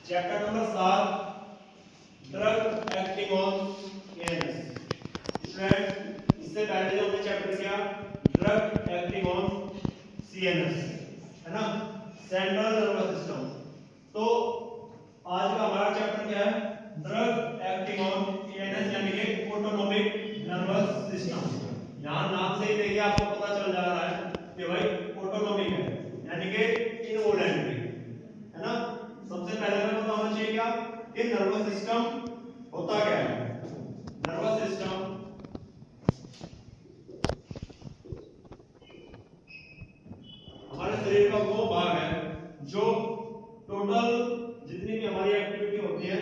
Chapter number 7 drug acting on ANS. Student इससे पहले जो हमने चैप्टर किया ड्रग एक्टिंग ऑन सीएनएस है ना, सेंट्रल नर्वस सिस्टम। तो आज का हमारा चैप्टर क्या है? ड्रग एक्टिंग ऑन एएनएस यानी कि ऑटोनोमिक नर्वस सिस्टम। यहाँ नाम से ही देखिए आपको पता चल जा रहा है कि भाई ऑटोनोमिक है यानी कि इनवॉलेंटरी है ना। सबसे पहले हमें पता होना चाहिए क्या कि नर्वस सिस्टम होता क्या है। नर्वस सिस्टम हमारे शरीर का वो भाग है जो टोटल जितनी भी हमारी एक्टिविटी होती है,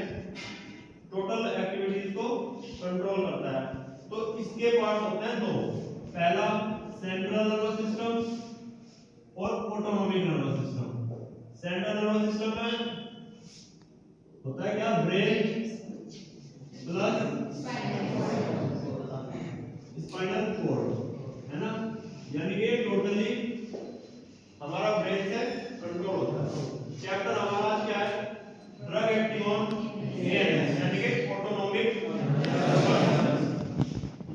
टोटल एक्टिविटीज को कंट्रोल करता है। तो इसके पार्ट्स होते हैं दो, पहला सेंट्रल नर्वस सिस्टम और autonomic nervous system. Central nervous system में होता है क्या? ब्रेन प्लस स्पाइनल कोर्ड है ना, यानी कि टोटली हमारा ब्रेन से कंट्रोल होता है। चैप्टर हमारा आज क्या है? ड्रग एक्टिंग ऑन एएनएस यानी कि ऑटोनोमिक।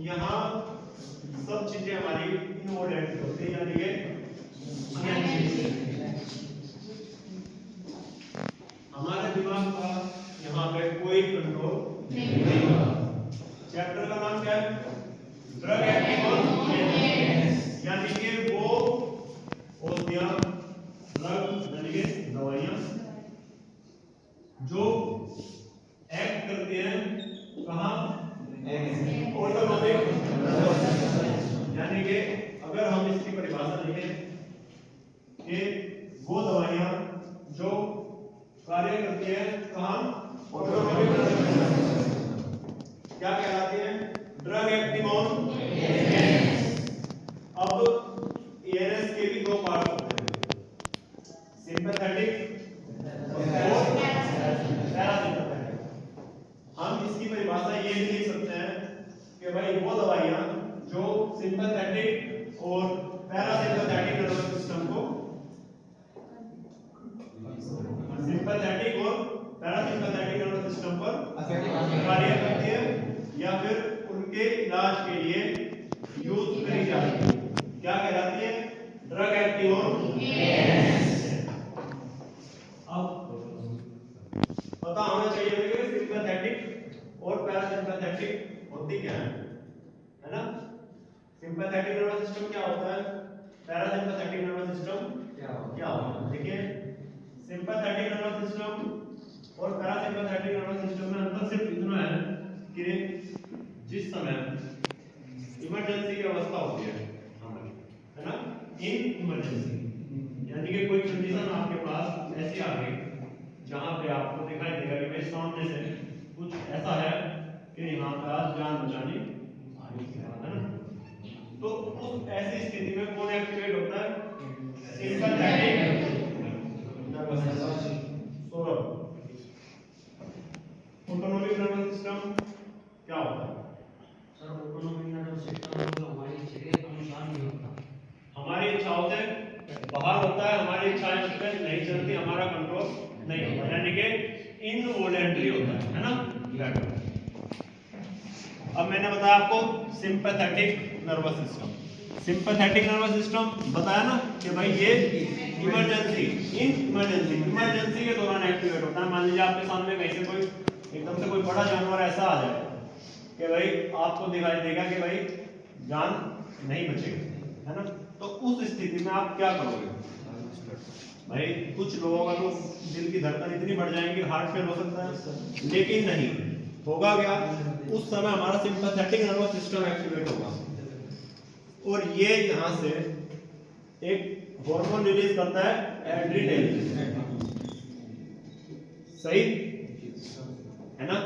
यहाँ सब चीजें हमारी इनवॉलेंट होती है यानी कि हमारे दिमाग का यहाँ पे कोई कंट्रोल नहीं होगा। चैप्टर का नाम क्या है? ड्रग एक्टिंग ऑन एएनएस यानी कि वो औषधियां, ड्रग यानी कि दवाइयां जो एक्ट करती हैं कहाँ? ऑटोनोमिक यानी कि अगर हम इसकी परिभाषा लिखें कि वो दवाइयां जो कार्य करती है कहाँ? ऑटोनोमिक क्या कहलाती है? Drug acting on ANS. अब एएनएस के भी दो पार्ट होते हैं, सिंपैथेटिक और पैरासिम्पैथेटिक। हम इसकी परिभाषा ये भी लिख सकते हैं कि भाई वो दवाइयां जो सिंपैथेटिक और पैरासिम्पैथेटिक नर्वस सिस्टम को, सिंपैथेटिक और पैरासिम्पैथेटिक नर्वस सिस्टम पर कार्य करती है या फिर उनके इलाज के लिए यूज करी जाती है। क्या कहलाती है? Drug acting on ANS. अब पता होना चाहिए कि सिंपैथेटिक और पैरासिम्पैथेटिक होती क्या है ना। सिंपैथेटिक नर्वस सिस्टम क्या होता है, पैरासिम्पैथेटिक नर्वस सिस्टम क्या होता है? देखिए सिंपैथेटिक नर्वस सिस्टम और पैरासिम्पैथेटिक नर्वस सिस्टम में अंतर सिर्फ इतना है कि जिस समय इमरजेंसी की अवस्था होती है हमारी, है ना, इन इमरजेंसी यानी कि कोई कंडीशन आपके पास ऐसी आ गई जहां पे आपको दिखाई देगा कि भाई सामने से कुछ ऐसा है कि यहाँ पे आज जान बचानी है ना, तो उस ऐसी स्थिति में कौन एक्टिवेट होता है? Sympathetic nervous system. Saurabh, autonomic nervous system क्या होता है? सर ऑटोनोमिक नर्वस सिस्टम हमारी इच्छा के अनुसार नहीं होता, हमारी इच्छाओं से बाहर होता है, हमारी इच्छाएं उस पर नहीं चलती, हमारा कंट्रोल नहीं होता यानी कि इनवॉलेंटरी होता है ना। अब मैंने बताया आपको sympathetic nervous system. Sympathetic nervous system बताया ना कि भाई ये इमरजेंसी के दौरान एक्टिवेट होता है। मान लीजिए आपके सामने कहीं से कोई एकदम से कोई बड़ा जानवर ऐसा आ जाए कि भाई आपको दिखाई देगा कि भाई जान नहीं बचेगी, है ना, तो उस स्थिति में आप क्या करोगे? भाई कुछ लोगों का तो दिल की धड़कन इतनी बढ़ जाएगी, हार्ट फेल हो सकता है, लेकिन नहीं होगा क्या? उस समय हमारा सिंपैथेटिक नर्वस सिस्टम एक्टिवेट होगा और ये यहाँ से एक हार्मोन रिलीज करता है एड्रेनालिन, सही है ना।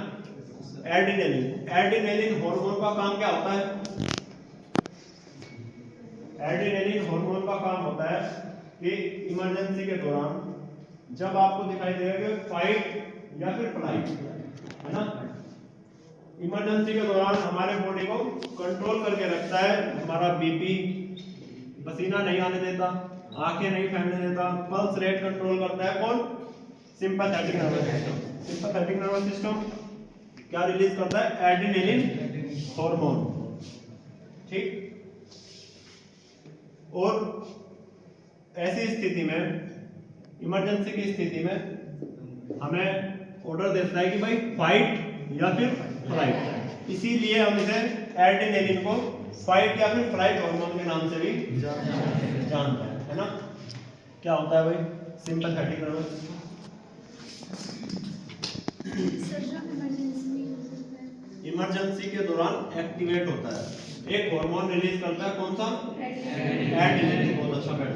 एड्रेनालिन हार्मोन का काम क्या होता है? एड्रेनालिन हार्मोन का काम होता है कि इमरजेंसी के दौरान जब आपको दिखाई देगा कि फाइट या फिर फ्लाइट, है ना, इमरजेंसी के दौरान हमारे बॉडी को कंट्रोल करके रखता है। हमारा बीपी, पसीना नहीं आने देता, आंखें नहीं फैलने देता, पल्स रेट कंट्रोल करता है कौन? Sympathetic nervous system. Sympathetic nervous system क्या रिलीज करता है? एड्रेनलिन हार्मोन, ठीक। और ऐसी स्थिति में, इमरजेंसी की स्थिति में हमें ऑर्डर देता है कि भाई फाइट या फिर फ्लाइट। इसीलिए हम इसे एड्रेनलिन को फाइट या फिर फ्लाइट हार्मोन के नाम से भी जानते हैं, है ना। क्या होता है भाई सिंपैथेटिक नर्वस सिस्टम? इमरजेंसी के दौरान एक्टिवेट होता है, एक हार्मोन रिलीज करता है, कौन सा? एड्रेनलिन। बहुत अच्छा बैठ